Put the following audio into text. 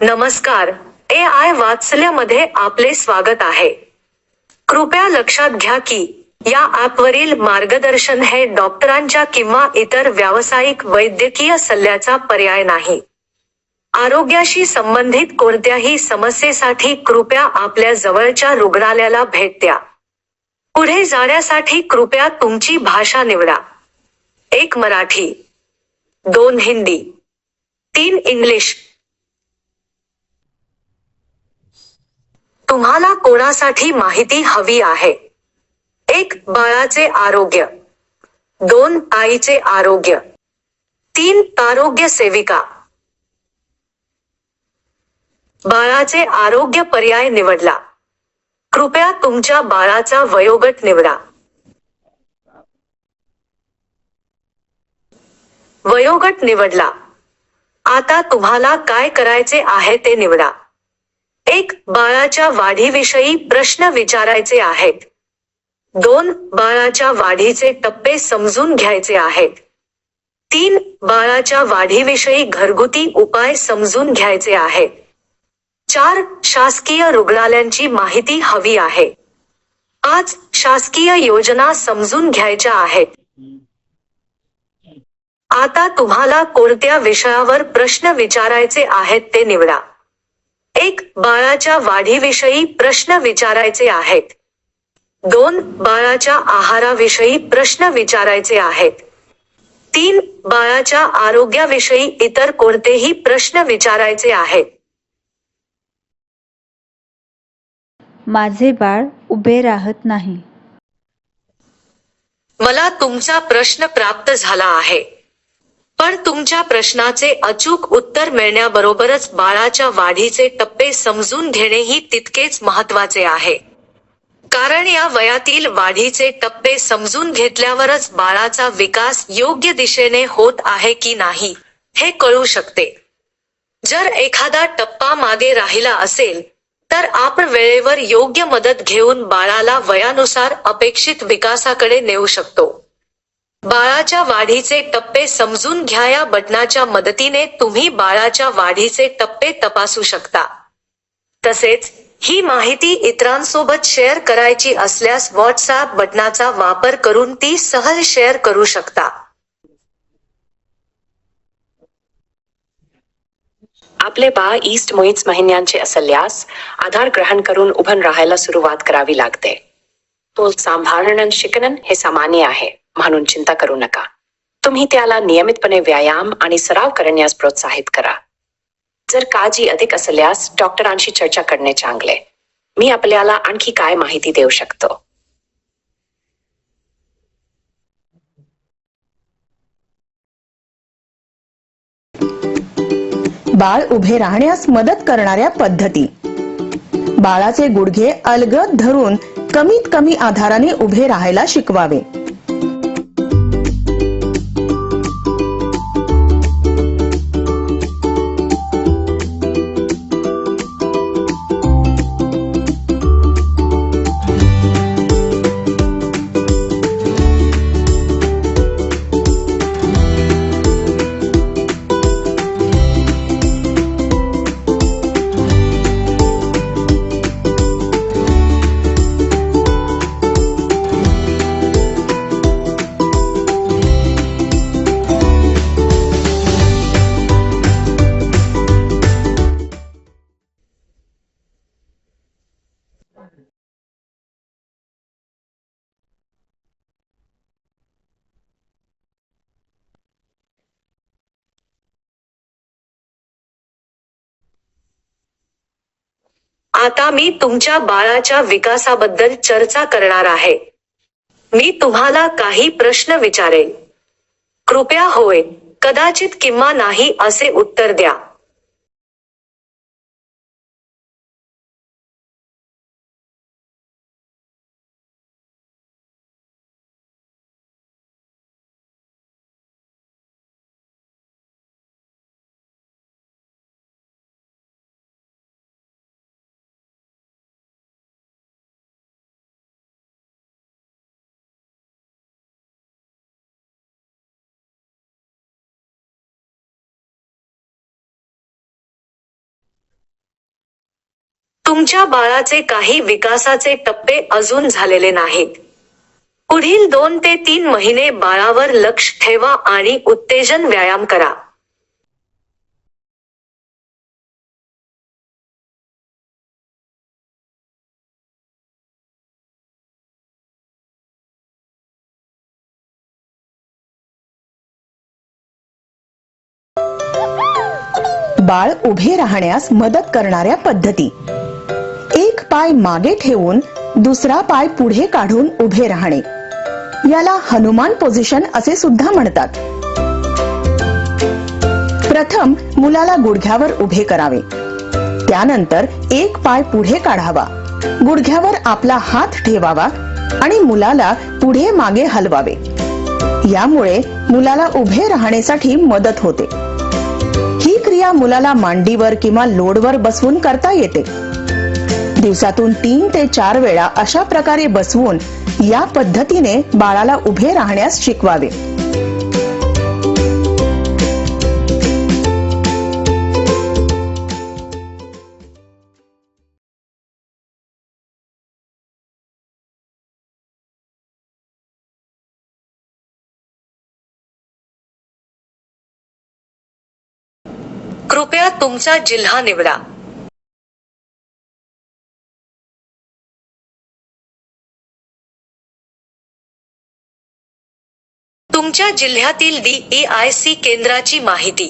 नमस्कार. AI वात्सल्यमध्ये आपले स्वागत आहे. कृपया लक्षात घ्या की या ॲपवरील मार्गदर्शन हे डॉक्टरांच्या किंवा इतर व्यावसायिक वैद्यकीय सल्ल्याचा पर्याय नाही. आरोग्याशी संबंधित कोणत्याही समस्येसाठी कृपया आपल्या जवळच्या रुग्णालयाला भेट द्या. पुढे जाण्यासाठी कृपया तुमची भाषा निवडा. 1 मराठी, 2 हिंदी, 3 इंग्लिश. तुम्हाला कोणासाठी माहिती हवी आहे? 1 बाळाचे आरोग्य, 2 आईचे आरोग्य, 3 आरोग्य सेविका. बाळाचे आरोग्य पर्याय निवडला. कृपया तुमच्या बाळाचा वयोगट निवडा. वयोगट निवडला. आता तुम्हाला काय करायचे आहे ते निवडा. 1 बाळाच्या वाढीविषयी प्रश्न विचारायचे आहेत. 2 बाळाच्या वाढीचे टप्पे समजून घ्यायचे आहेत. 3 बाळाच्या वाढीविषयी घरगुती उपाय समजून घ्यायचे आहेत. 4 शासकीय रुग्णालयांची माहिती हवी आहे. 5 शासकीय योजना समजून घ्यायच्या आहेत. आता तुम्हाला कोणत्या विषयावर प्रश्न विचारायचे आहेत ते निवडा. 1 बाळाच्या वाढीविषयी प्रश्न विचारायचे आहेत. 2 बाळाच्या आहाराविषयी प्रश्न विचारायचे आहेत. 3 बाळाच्या आरोग्याविषयी इतर कोणतेही प्रश्न विचारायचे आहेत. माझे बाळ उभे राहत नाही. मला तुमचा प्रश्न प्राप्त झाला आहे. पण तुमच्या प्रश्नाचे अचूक उत्तर मिळण्याबरोबरच बाळाच्या वाढीचे टप्पे समजून घेणेही तितकेच महत्त्वाचे आहे. कारण या वयातील वाढीचे टप्पे समजून घेतल्यावरच बाळाचा विकास योग्य दिशेने होत आहे की नाही, हे कळू शकते. जर एखादा टप्पा मागे राहिला असेल, तर आपण वेळेवर योग्य मदत घेऊन बाळाला वयानुसार अपेक्षित विकासाकडे नेऊ शकतो. बाळाच्या वाढीचे टप्पे समजून घ्या या बटणाच्या मदतीने तुम्ही बाळाच्या वाढीचे टप्पे तपासू शकता. तसेच, ही माहिती इतरांसोबत शेअर करायची असल्यास व्हॉट्सॲप बटणाचा वापर करून ती सहज शेअर करू शकता. आपले बाळ ईस्ट मुळीच महिन्यांचे असल्यास आधार ग्रहण करून उभं राहायला सुरुवात करावी लागते. तो सांभाळणं शिकणं हे सामान्य आहे, म्हणून चिंता करू नका. तुम्ही त्याला नियमितपणे व्यायाम आणि सराव करण्यास प्रोत्साहित करा. जर काळजी अधिक असल्यास डॉक्टरांशी चर्चा करणे चांगले. मी आपल्याला आणखी काय माहिती देऊ शकतो? बाळ उभे राहण्यास मदत करणाऱ्या पद्धती. बाळाचे गुडघे अलगद धरून कमीत कमी आधाराने उभे राहायला शिकवावे. आता मी तुमच्या बाळाच्या विकासाबद्दल चर्चा करणार आहे. मी तुम्हाला काही प्रश्न विचारेन. कृपया होय, कदाचित किंवा नाही असे उत्तर द्या. तुमच्या बाळाचे काही विकासाचे टप्पे अजून झालेले नाहीत. पुढील 2 ते 3 महिने बाळावर लक्ष ठेवा आणि उत्तेजन व्यायाम करा. बाळ उभे राहण्यास मदत करणाऱ्या पद्धती. एक पाय मागे ठेवून दुसरा पाय पुढे काढून उभे राहणे, याला हनुमान पोझिशन असे सुद्धा म्हणतात. प्रथम मुलाला गुडघ्यावर उभे करावे. त्यानंतर एक पाय पुढे काढावा, गुडघ्यावर आपला हात ठेवावा आणि मुलाला पुढे मागे हलवावे. यामुळे मुलाला उभे राहण्यासाठी मदत होते. ही क्रिया मुलाला मांडीवर किंवा लोडवर बसवून करता येते. दिवसातून 3 ते 4 वेळा अशा प्रकारे बसवून या पद्धतीने बाळाला उभे राहण्यास शिकवावे. कृपया तुमचा जिल्हा निवडा. तुमच्या जिल्ह्यातील DEIC केंद्राची माहिती.